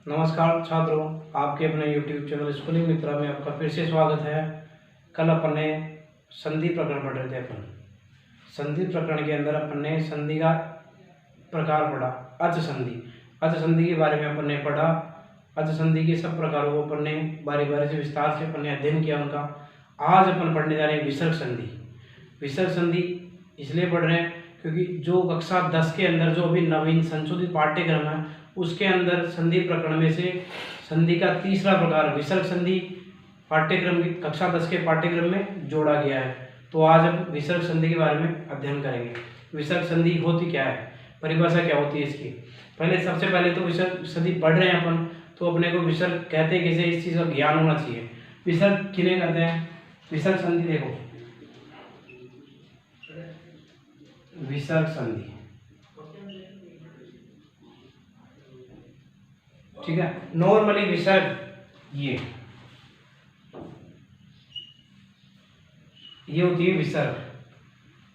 नमस्कार छात्रों, आपके अपने YouTube चैनल स्कूलिंग मित्रा में आपका फिर से स्वागत है। कल अपन ने संधि प्रकरण पढ़ रहे थे। अपन संधि प्रकरण के अंदर अपन ने संधि का प्रकार पढ़ा, अच संधि। अच संधि के बारे में अपन ने पढ़ा। अच संधि के सब प्रकारों को अपन ने बारी बारी से विस्तार से अपन ने अध्ययन किया उनका। आज अपन पढ़ने जा रहे हैं विसर्ग संधि। विसर्ग संधि इसलिए पढ़ रहे हैं क्योंकि जो कक्षा 10 के अंदर जो अभी नवीन संशोधित पाठ्यक्रम है उसके अंदर संधि प्रकरण में से संधि का तीसरा प्रकार विसर्ग संधि पाठ्यक्रम की कक्षा 10 के पाठ्यक्रम में जोड़ा गया है। तो आज हम विसर्ग संधि के बारे में अध्ययन करेंगे। विसर्ग संधि होती क्या है, परिभाषा क्या होती है इसकी। सबसे पहले तो विसर्ग संधि पढ़ रहे हैं अपन, तो अपने को विसर्ग कहते हैं कैसे, इस चीज़ का ज्ञान होना चाहिए। विसर्ग किन्हें कहते हैं? विसर्ग संधि देखो, विसर्ग संधि, ठीक है। नॉर्मली विसर्ग ये होती है विसर्ग,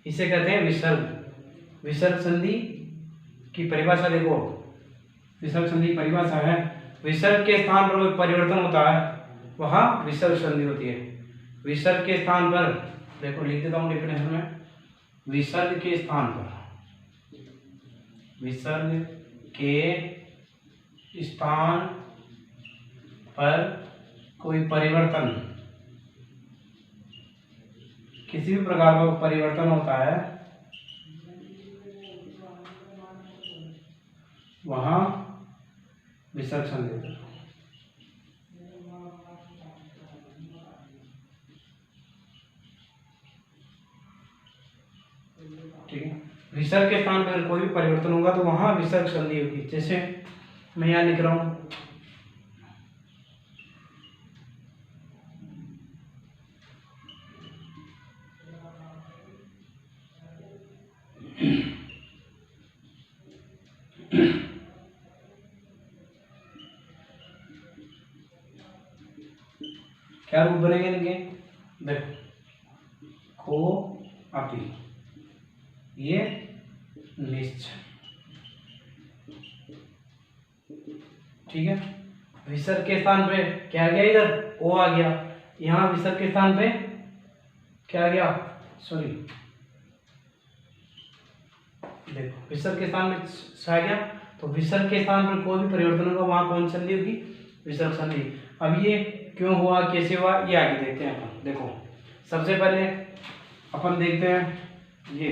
इसे कहते हैं विसर्ग। विसर्ग संधि की परिभाषा देखो, विसर्ग संधि की परिभाषा है विसर्ग के स्थान पर कोई परिवर्तन होता है वहां विसर्ग संधि होती है। विसर्ग के स्थान पर देखो, लिख देता हूं डेफिनेशन में, विसर्ग के स्थान पर, विसर्ग के स्थान पर कोई परिवर्तन, किसी भी प्रकार का परिवर्तन होता है वहां विसर्ग संधि होता है। ठीक है, विसर्ग के स्थान पर कोई भी परिवर्तन होगा तो वहां विसर्ग संधि होगी। जैसे मैं यहां लिख रहा हूं क्या रूप बनेंगे इनके, देखो, को अपी, ये निश्च, ठीक है। विसर्ग के स्थान पे क्या आ गया, इधर ओ आ गया, यहां विसर्ग के स्थान पे क्या आ गया, सॉरी, देखो विसर्ग के स्थान में स आ गया, तो विसर्ग के स्थान पर कोई भी परिवर्तन होगा वहां कौन संधि होगी, विसर्ग संधि। अब ये क्यों हुआ, कैसे हुआ, ये आगे देखते हैं अपन। देखो सबसे पहले अपन देखते हैं ये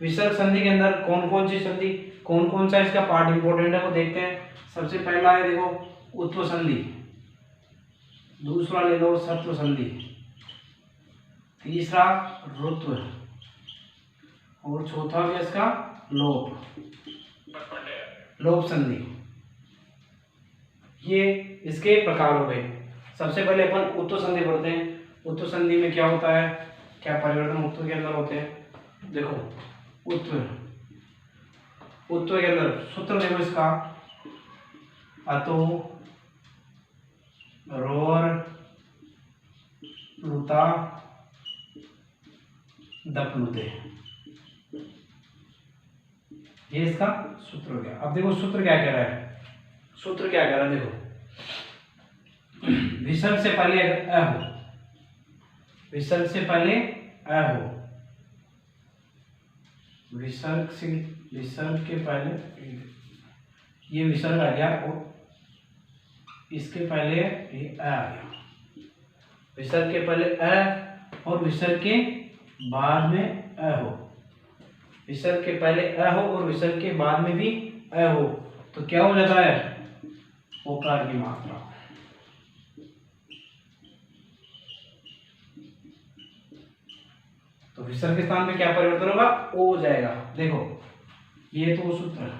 विसर्ग संधि के अंदर कौन कौन सी संधि, कौन कौन सा इसका पार्ट इंपॉर्टेंट है वो देखते हैं। सबसे पहला है देखो उत्व संधि, दूसरा ले लो सत्व संधि, तीसरा रुत्व, और चौथा भी इसका लोप, लोप संधि। ये इसके प्रकार हो गए। सबसे पहले अपन उत्व संधि पढ़ते हैं। उत्व संधि में क्या होता है, क्या परिवर्तन उत्व के अंदर होते हैं। देखो उत्व, उत्व के अंदर सूत्र देखो इसका, अतो, रोर, लुता, दपलुते, ये इसका सूत्र हो गया। अब देखो सूत्र क्या कह रहा है, सूत्र क्या कह रहा है, देखो विसर्ग से पहले अगर अ हो, विसर्ग से पहले अ हो, विसर्ग के पहले ये विसर्ग आ गया और इसके पहले ये अ आ गया, विसर्ग के पहले अ और विसर्ग के बाद में अ हो, विसर्ग के पहले अ हो और विसर्ग के बाद में भी अ हो, तो क्या हो जाता है, ओकार की मात्रा। तो विसर्ग के स्थान पे क्या परिवर्तन होगा, ओ हो जाएगा। देखो ये तो सूत्र,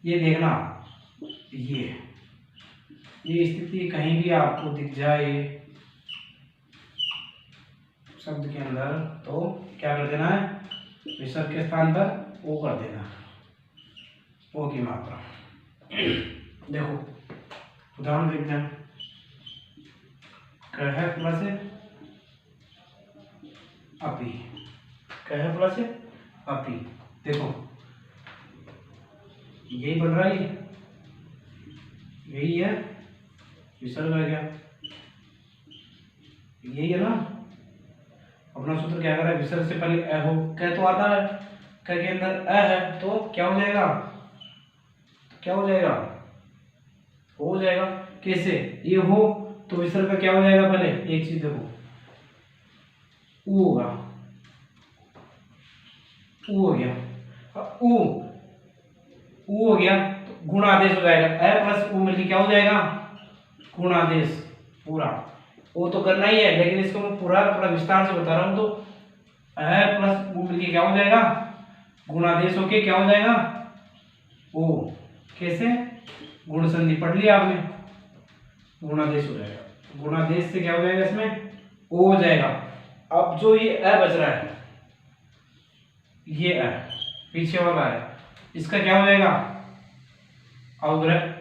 ये देखना, ये स्थिति कहीं भी आपको दिख जाए शब्द के अंदर तो क्या कर देना है, विसर्ग के स्थान पर ओ कर देना, ओ की मात्रा। देखो उदाहरण देखते हैं, कह प्लस अपी, कह प्लस अपी, देखो यही बन रहा है, यही है विसर्ग आ गया, यही है ना। अपना सूत्र क्या कर रहा है, विसर्ग से पहले अ हो, क तो आता है, क के अंदर अ है तो क्या हो जाएगा, क्या हो जाएगा, हो जाएगा। कैसे, ये हो तो विसर्ग का क्या हो जाएगा, पहले एक चीज देखो, ऊ होगा, ऊ हो गया, ऊ ऊ हो गया तो गुण आदेश हो जाएगा, अ प्लस ऊ मिलकर क्या हो जाएगा, गुण आदेश पूरा। वो तो करना ही है, लेकिन इसको मैं पूरा थोड़ा विस्तार से बता रहा हूं। तो अ प्लस ऊ मिलकर क्या हो जाएगा, गुण आदेश होके क्या हो जाएगा, ओ। कैसे, गुण संधि पढ़ लिया आपने, गुणादेश हो जाएगा, गुणादेश से क्या हो जाएगा, इसमें ओ हो जाएगा। अब जो ये अ बच रहा है, ये अ पीछे वाला है, इसका क्या हो जाएगा, अवग्रह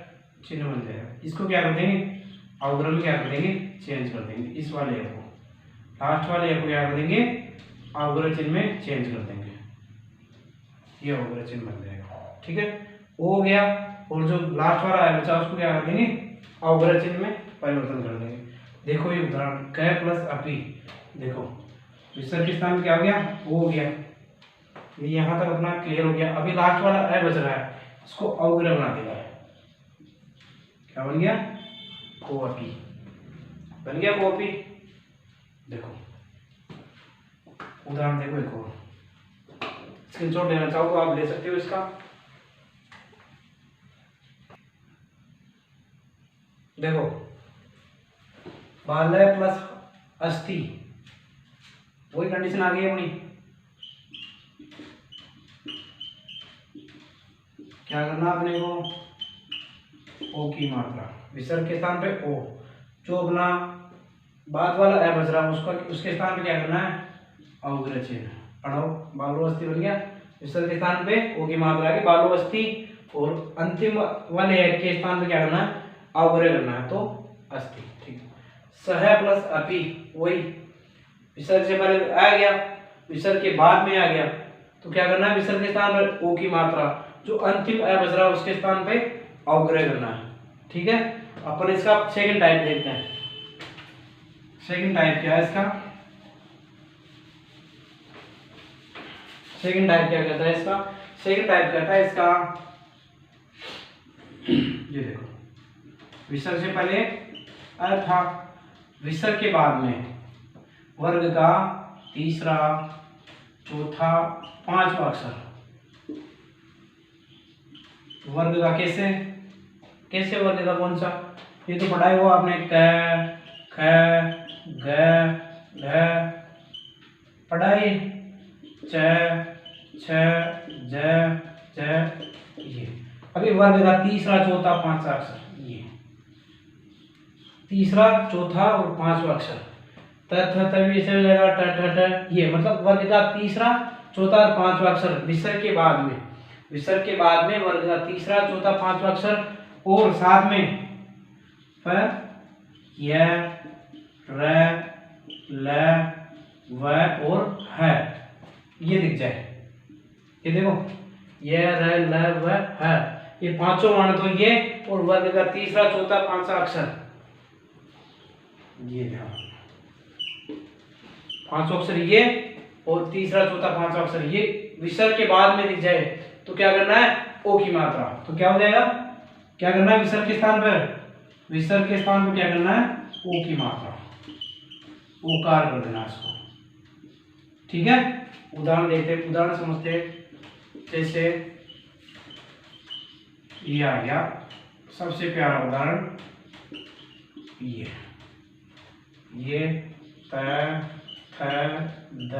चिन्ह बन जाएगा। इसको क्या कर देंगे, अवग्रह में क्या कर देंगे, चेंज कर देंगे, इस वाले को, लास्ट वाले को क्या कर देंगे, अवग्रह चिन्ह में चेंज कर देंगे, ये अवग्रह चिन्ह बन जाएगा। ठीक है, वो हो गया। और जो लास्ट वाला है बचा, उसको क्या कर देंगे, अवग्रह चिन्ह में परिवर्तन कर देंगे। देखो ये उदाहरण, क प्लस अपी, देखो विसर्ग के स्थान पे क्या हो गया, वो हो गया, ये यहाँ तक अपना क्लियर हो गया। अभी लास्ट वाला अ बच रहा है, इसको अवग्रह बना देगा, क्या बन गया, कोअपी बन गया, कोअपी। देखो उदाहरण देखो, एक और स्क्रीनशॉट लेना चाहो तो आप ले सकते हो इसका। देखो बालय प्लस अस्थि, वही कंडीशन आ गई अपनी। क्या करना अपने को, ओ की मात्रा, विसर्ग के स्थान पे ओ, जो अपना बाद वाला अ बच रहा है उसका, उसके स्थान पे क्या करना है, अवग्रह चिन्ह। पढ़ो, बालो अस्थि बन गया, विसर्ग के स्थान पे ओ की मात्रा आ गई, बालो अस्थि, और अंतिम वाले के स्थान पे क्या करना है, अवग्रह करना है, तो अस्थि। ठीक, सह प्लस अपि, वही विसर्ग से पहले आ गया, विसर्ग के बाद में आ गया, तो क्या करना है, विसर्ग के स्थान पर ओ की मात्रा, जो अंतिम अ बच रहा है उसके स्थान पे अवग्रह करना है। ठीक है, अपन इसका सेकंड टाइप देखते हैं। सेकंड टाइप क्या है इसका, सेकंड टाइप क्या कहता है इसका, सेकंड टाइप कहता है इसका, ये देखो विसर्ग से पहले अ था, विसर्ग के बाद में वर्ग का तीसरा, चौथा, पांचवा अक्षर, वर्ग का कैसे, कैसे वर्ग का कौन सा, ये तो पढ़ाई हुआ आपने, क ख ग घ, पढ़ाई, च छ ज ज, ये। अभी वर्ग का तीसरा, चौथा, पांचवा अक्षर, ये तीसरा, चौथा और पांचवा अक्षर, त थ तभी ऐसे हो जाएगा, ट ठ ठ, ये मतलब वर्ग का तीसरा, चौथा और पांचवा अक्षर विसर्ग के बाद में, विसर्ग के बाद में वर्ग का तीसरा, चौथा, पांचवा अक्षर, और साथ में फ य र ल व और ह, ये दिख जाए, ये देखो य र ल व ह, ये पांचों वर्ण तो ये, और वर्ग का तीसरा, चौथा, पांचवा अक्षर, ये ध्यान, पांचों अक्षर ये, और तीसरा, चौथा, पांचवा अक्षर ये विसर्ग के बाद में दिख जाए, तो क्या करना है, ओ की मात्रा, तो क्या हो जाएगा, क्या करना है, विसर्ग के स्थान पर, विसर्ग के स्थान पर क्या करना है, ओ की मात्रा, ओकार कर देना इसको। ठीक है, उदाहरण देखते, उदाहरण समझते। जैसे ये आ गया सबसे प्यारा उदाहरण, ये त थ द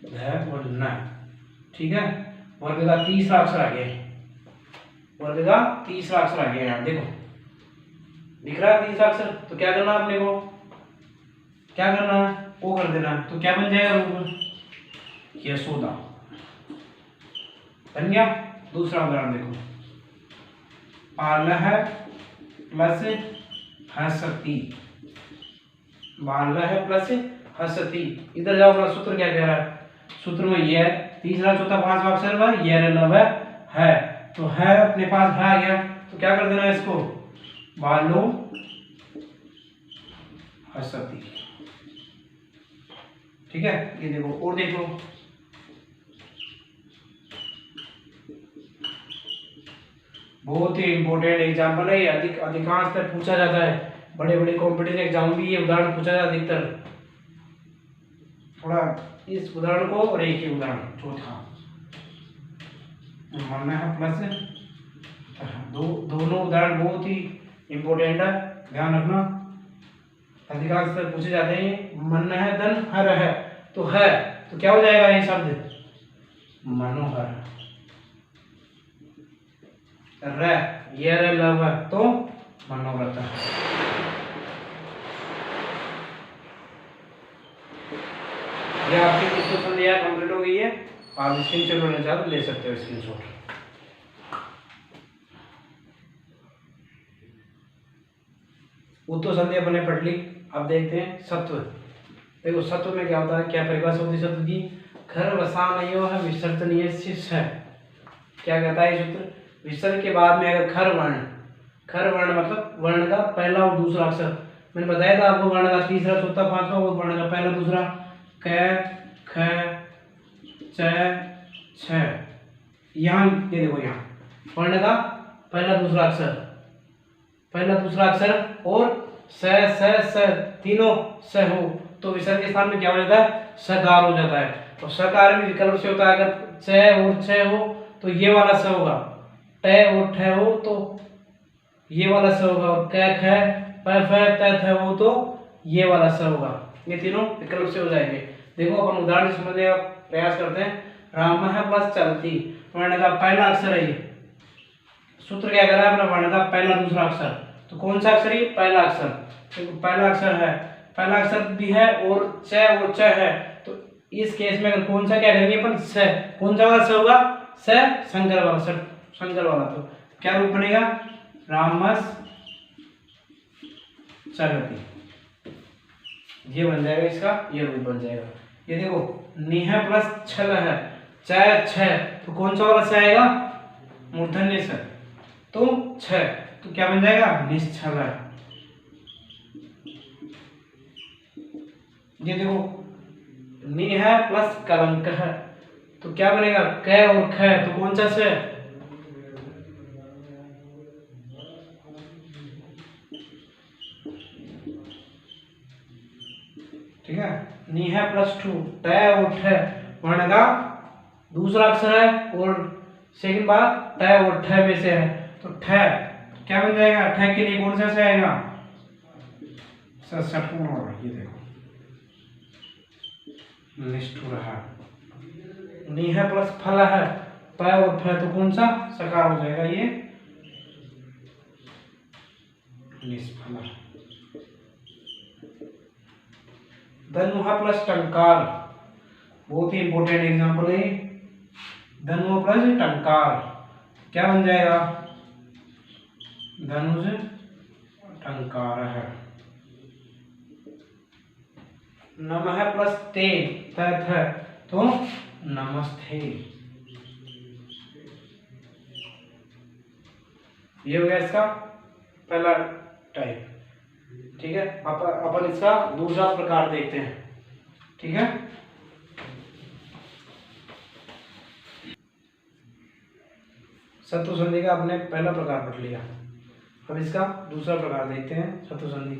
ध और न। ठीक है, वर्ग का तीसरा अक्षर आ गया, वर्ग का तीसरा अक्षर आ गया, यहाँ देखो दिख रहा है तीसरा अक्षर, तो क्या करना है अपने को, क्या करना है, वो कर देना, तो क्या बन जाएगा रूप, यशोदा बन गया। दूसरा उदाहरण देखो, बालह प्लस हसती, बालह प्लस हसती, इधर जाओ, अपना सूत्र क्या कह रहा है, सूत्र में यह तीसरा, चौथा, पांचवा अक्षर वह ये लव है, तो है अपने पास है आ गया, तो क्या कर देना है इसको, बालो हसती। ठीक है, ये देखो और देखो, बहुत ही इंपॉर्टेंट एग्जाम्पल है ये, अधिकांशतः पूछा जाता है, बड़े बड़े कॉम्पिटिटिव एग्जाम भी ये उदाहरण पूछा जाता है अधिकतर। थोड़ा इस उदाहरण को और एक ही उदाहरण चौथा मानना है प्लस दोनों उदाहरण बहुत ही इंपॉर्टेंट है, ध्यान रखना, अधिकांशतः पूछे जाते हैं। मन है धन हर है, तो है तो क्या हो जाएगा ये शब्द, मनोहर। ये लव है तो मनोरथ। ये आपकी पुस्तक संध्या कंप्लीट हो गई है, आप स्क्रीनशॉट लेना चाहो तो ले सकते हो स्क्रीनशॉट। उत्तर संध्या अपने पढ़ ली। अब देखते हैं सत्व। देखो सत्व में क्या होता है, क्या परिभाषा होती है सत्व की, घर वसा नहीं हो है विसर्जनीय शिष्य है। क्या कहता है सूत्र, विसर्ग के बाद में अगर खर वर्ण मतलब वर्ण का पहला और दूसरा अक्षर, मैंने बताया था आपको, वर्ण का तीसरा चौथा पांचवा और वर्ण का पहला दूसरा, क ख च छ, यहाँ ये देखो यहाँ वर्ण का पहला दूसरा अक्षर और स तीनों स हो तो विसर्ग के स्थान में क्या हो जाता है, सकार हो जाता है। तो सकार भी विकल्प से होता है, अगर च और छ हो तो ये वाला स होगा, ट और ठ हो तो ये वाला स होगा, और क ख प फ त थ हो तो ये वाला स होगा। ये तीनों विकल्प से हो जाएंगे। देखो अपन उदाहरण समझने का प्रयास करते हैं। राम है प्लस चलती, वर्ण का पहला अक्षर है ये, सूत्र क्या कह रहा है अपना, वर्ण का पहला दूसरा अक्षर, तो कौन सा अक्षर, ये पहला अक्षर, तो पहला अक्षर है, पहला अक्षर भी है और च है, तो इस केस में अगर कौन सा क्या करेंगे अपन, स, कौन सा वाला स होगा, स संकर वाला, तो क्या रूप बनेगा, रामस चलती, ये बन जाएगा इसका, ये रूप बन जाएगा। ये देखो निह प्लस छल है, छ, तो कौन सा वाला स आएगा, मूर्धन्य स, तो छ, तो क्या बन जाएगा, निश्चल है। ये देखो निह प्लस कलंक है, तो क्या बनेगा, क और ख, तो कौन सा से, ठीक है, निह प्लस टू, ट और ठ, वर्ण का दूसरा अक्षर है और सेकंड बात ट और ठ में से है, तो ठ क्या बन जाएगा, ठ के लिए कौन सा से आएगा, सठपूर्ण होगा। ये देखो निष्ठुर है, निह प्लस फल है, प और फ, तो कौन सा सकार हो जाएगा, ये निष्फल। धनुहा प्लस टंकार, बहुत ही इंपॉर्टेंट एग्जांपल है, धनुहा प्लस टंकार, क्या बन जाएगा, धनुष टंकार है। नमः प्लस ते तथ, तो नमस्ते, ये हो गया इसका पहला टाइप। ठीक है, अपन इसका दूसरा प्रकार देखते हैं। ठीक है, शत्रु संधि का आपने पहला प्रकार पढ़ लिया, अब इसका दूसरा प्रकार देखते हैं। शत्रु संधि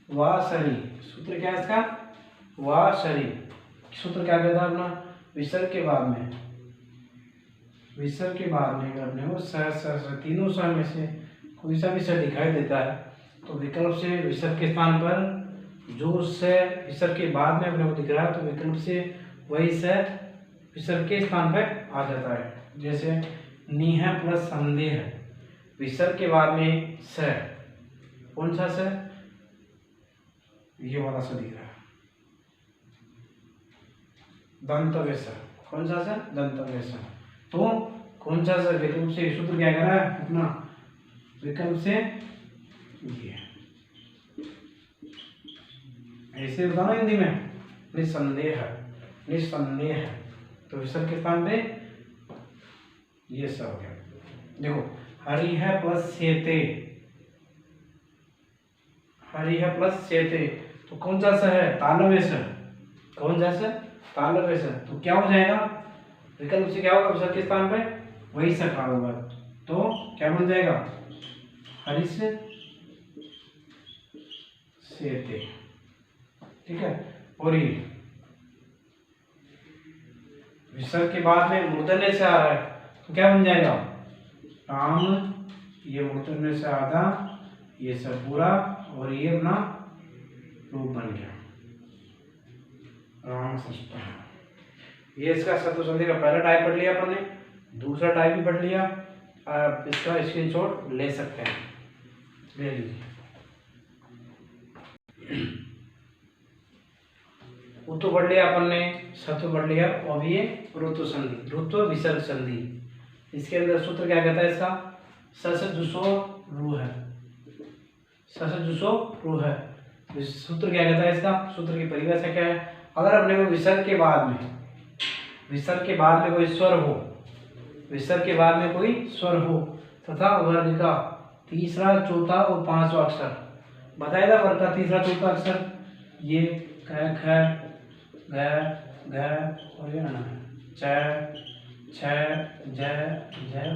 वासरी, सूत्र क्या है इसका, वासरी, सूत्र क्या कहता है अपना, विसर्ग के बाद में करने हो स तीनों स में से कोई सा भी स दिखाई देता है तो विकल्प से विसर्ग के स्थान पर जो स विसर्ग के बाद में अपने को दिख रहा है तो विकल्प से वही स विसर्ग के स्थान पर आ जाता है। जैसे निह प्लस संदेह, विसर्ग के बाद में स, कौन सा स, ये वाला स दिख रहा है, दंतव्य स, कौन सा स, दंतव्य स, तो कौन सा स, विकल्प से सूत्र क्या कह रहा है अपना, विकल्प से ये ऐसे बताना हिंदी में, निसंदेह, तो विसर्ग के स्थान पे ये सब हो गया। देखो हरिह प्लस सेते, हरिह प्लस सेते, तो कौन सा स है? तालव्य स। कौन सा स? तालव्य स। तो क्या हो जाएगा विकल्प से? क्या होगा विसर्ग के स्थान पे? वही सकार होगा। तो क्या बन जाएगा? हरिश सेते। ठीक है। और ये विसर्ग के बाद में मूर्धन्य से आ रहा है तो क्या बन जाएगा? राम, ये मूर्धन्य से आधा, ये सब पूरा, और ये अपना रूप बन गया राम सृष्ट। ये इसका शत्रु संधि का पहला टाइप पढ़ लिया अपन ने, दूसरा टाइप भी पढ़ लिया। आप इसका स्क्रीनशॉट ले सकते हैं, ले लीजिए। उत्तु पढ़ लिया अपन ने, शत्रु पढ़ लिया, और ये ऋतु संधि, ऋतु विसर्ग संधि। इसके अंदर सूत्र क्या कहता है इसका? सस जुसो रू है, सस जुसो रू है। सूत्र क्या कहता है इसका? सूत्र की परिभाषा क्या है? अगर अपने को विसर्ग के बाद में, विसर्ग के बाद में कोई स्वर हो, विसर्ग के बाद में कोई स्वर हो तथा वर्ग का तीसरा, चौथा और पांचवा अक्षर बताया था। वर्ग का तीसरा, चौथा अक्षर ये ख, ख, ग, घ और ये न, च, छ, ज,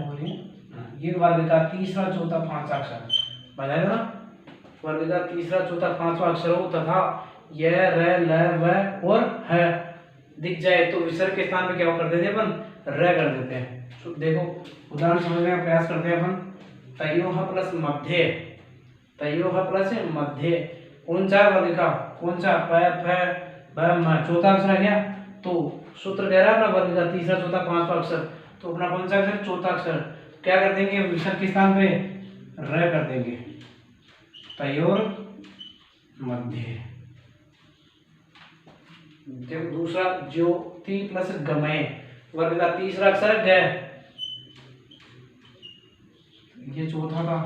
और ये वर्ग का तीसरा, चौथा, पांचवा अक्षर बताया था ना। वर्ग का तीसरा, चौथा, पांचवा अक्षर हो तथा य, र, ल, व और ह दिख जाए तो विसर्ग के स्थान पे क्या कर देते हैं अपन? र कर देते हैं। तो देखो उदाहरण समझने का प्रयास करते हैं अपन। तयोह प्लस मध्य, तयोह प्लस मध्य, कौन सा वर्ग का? कौन सा? प, फ, ब, म, चौथा अक्षर आ गया। तो सूत्र कह रहा है अपना वर्ग का तीसरा, चौथा, पांचवा अक्षर, तो अपना कौन सा अक्षर? चौथा अक्षर। क्या कर देंगे? विसर्ग के स्थान पे र कर देंगे। तयोर मध्य। देखो दूसरा ज्योति प्लस गमय, वर्ग का तीसरा अक्षर ग, ये चौथा था,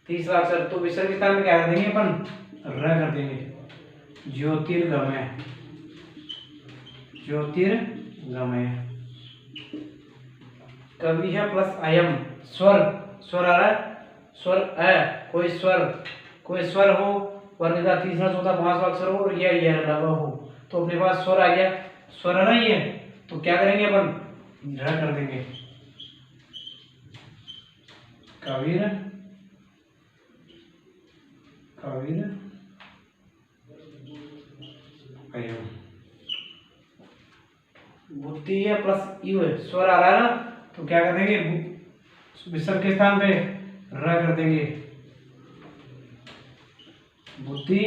तीसरा अक्षर, तो विसर्ग के स्थान में क्या कर देंगे अपन? र कर देंगे। ज्योतिर्गमय, ज्योतिर्गमय। कवि है प्लस अयम, स्वर, स्वर आ रहा है, स्वर अ, कोई स्वर हो, वर्ग का तीसरा, चौथा, पांचवा अक्षर हो और यह लगा हो, तो अपने पास स्वर आ गया। स्वर है ना ये, तो क्या करेंगे अपन? र कर देंगे। कबीर, कबीर अयम। बुद्धि है प्लस यू है, स्वर आ रहा है ना, तो क्या कर देंगे? विसर्ग के स्थान पे र कर देंगे। बुद्धि,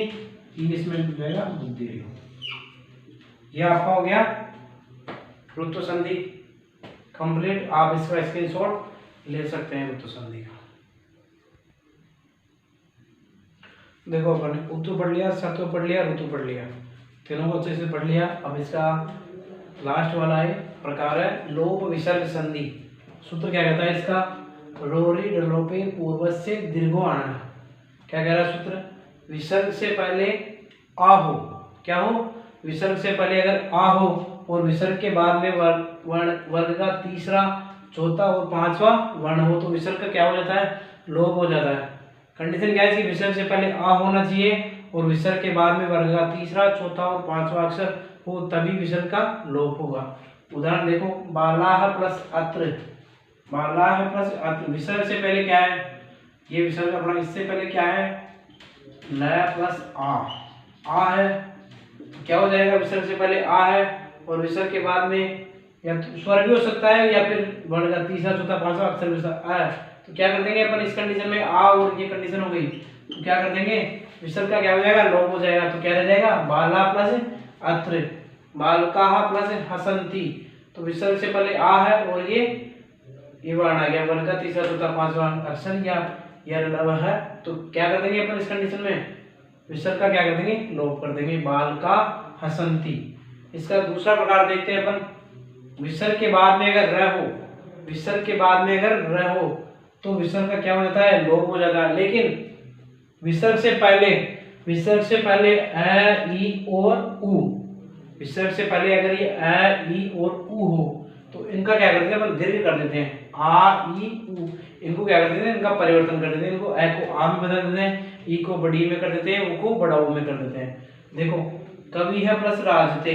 इसमें जाएगा बुद्धि। यह आपका हो गया ऋतु संधि कंप्लीट। आप इसका स्क्रीनशॉट ले सकते हैं ऋतु संधि का। देखो अपन उत्तु पढ़ लिया, सत्व पढ़ लिया, ऋतु पढ़ लिया, तीनों को अच्छे से पढ़ लिया। अब इसका लास्ट वाला है प्रकार है लोप विसर्ग संधि। सूत्र क्या कहता है इसका? रोरी डलोपे पूर्व से दीर्घो आना। क्या कह रहा है सूत्र? विसर्ग से पहले आ हो, क्या हो? विसर्ग से पहले अगर आ हो और विसर्ग के बाद में वर्ग का तीसरा, चौथा और पांचवा वर्ण हो तो विसर्ग का क्या हो जाता है? लोप हो जाता है। कंडीशन क्या है इसकी? विसर्ग से पहले आ होना चाहिए और विसर्ग के बाद में वर्ग का तीसरा, चौथा और पांचवा अक्षर हो, तभी विसर्ग का लोप होगा। उदाहरण देखो, बालाह प्लस अत्र, बालाह प्लस अत्र, विसर्ग से पहले क्या है? ये विसर्ग अपना, इससे पहले क्या है? ल प्लस आ है, तो क्या हो जाएगा? विसर्ग से पहले आ है और विसर्ग के बाद में या तो स्वर भी हो सकता है या फिर वर्ण का तीसरा, चौथा, पांचवा अक्षर आ है, तो क्या कर देंगे अपन? इस कंडीशन में आ और ये कंडीशन हो गई तो क्या कर देंगे? विसर्ग का क्या हो जाएगा? लोप हो जाएगा। तो क्या रह जाएगा? बाला प्लस अत्र, बालकाः प्लस हसन्ति, तो विसर्ग से पहले आ है और ये वर्ण आ गया, वर्ण का तीसरा, चौथा, पांचवा अक्षर या लव है, तो क्या कर देंगे अपन इस कंडीशन में? विसर्ग का क्या कर देंगे? लोप कर देंगे। बालका हसन्ति। इसका दूसरा प्रकार देखते हैं अपन। विसर्ग के बाद में अगर र हो, विसर्ग के बाद में अगर र हो तो विसर्ग का क्या हो जाता है? लोप हो जाता है। लेकिन विसर्ग से पहले अ, ई और उ, विसर्ग से पहले अगर ये अ, ई और उ हो तो इनका क्या करते हैं अपन दीर्घ कर देते हैं, आ ई उ, इनको क्या कर देते हैं, इनका परिवर्तन कर देते हैं, इनको ए को आ में बदल देते हैं, ई को बड़ी में कर देते हैं, उ को बड़ा उ में कर देते हैं। देखो कवि है प्लस राजते,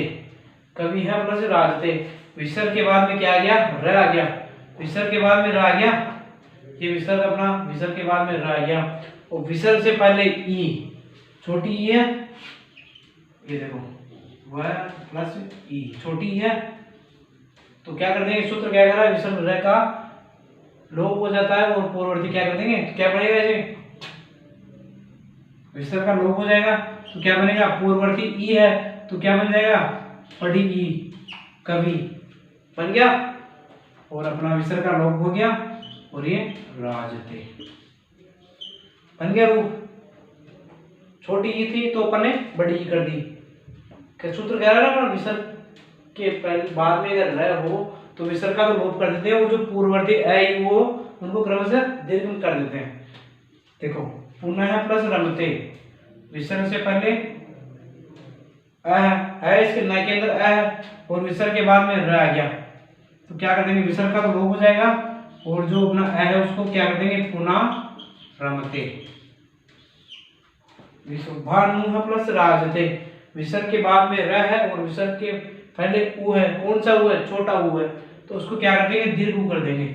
कवि है प्लस राजते, विसर्ग के बाद में क्या आ गया, र आ गया, विसर्ग के बाद में र आ गया, ये विसर्ग अपना विसर्ग के बाद में र आ गया, और विसर्ग से पहले ई, छोटी ई है, ये देखो वह प्लस ई, छोटी ई है, तो क्या कर देंगे, सूत्र क्या कर रहा है, विसर्ग र का लोप हो जाता है और पूर्ववर्ती क्या कर देंगे, क्या बनेगा, ऐसे विसर्ग का लोप हो जाएगा तो क्या बनेगा, पूर्ववर्ती ई है तो क्या बन जाएगा, बड़ी ई, कवि बन गया, और अपना विसर्ग का लोप हो गया, और ये राजते बन गया रूप। छोटी ई थी तो अपन ने बड़ी ई कर दी, सूत्र कह रहा है ना, विसर्ग के पहले बाद में अगर र हो तो विसर्ग का तो लोप कर देते हैं, और जो पूर्ववर्ती ए वो उनको क्रमशः दीर्घ कर देते हैं। देखो पुनः प्लस रमते, विसर्ग से पहले अ इसके न के अंदर अ और विसर्ग के बाद में र आ गया, तो क्या कर देंगे, विसर्ग का तो लोप हो जाएगा, और जो अपना अ है उसको क्या कर देंगे, पुनः रमते। भानु प्लस राजते, विसर्ग के बाद में र है और विसर्ग के पहले उ है, कौन सा उ है, छोटा उ है, तो उसको क्या कर देंगे, दीर्घ उ कर देंगे,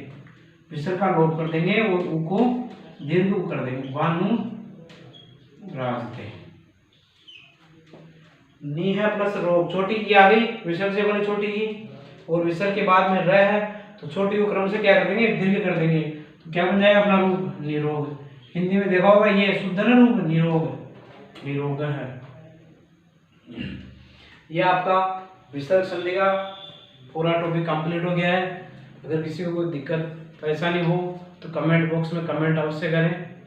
विसर्ग का लोप कर देंगे और उ को दीर्घ उ कर देंगे, भानु राजते। नी है प्लस रोग, छोटी ई आ गई, विसर्ग से पहले छोटी ई और विसर्ग के बाद में र है, तो छोटी को क्रम से क्या कर देंगे, दीर्घ कर देंगे, तो क्या बन जाएगा अपना रूप, निरोग। हिंदी में देखा होगा ये शुद्ध ना रूप, निरोग, निरोग है। ये आपका विसर्ग संधि का पूरा टॉपिक कंप्लीट हो गया है। अगर किसी को कोई दिक्कत परेशानी हो तो कमेंट बॉक्स में कमेंट अवश्य करें।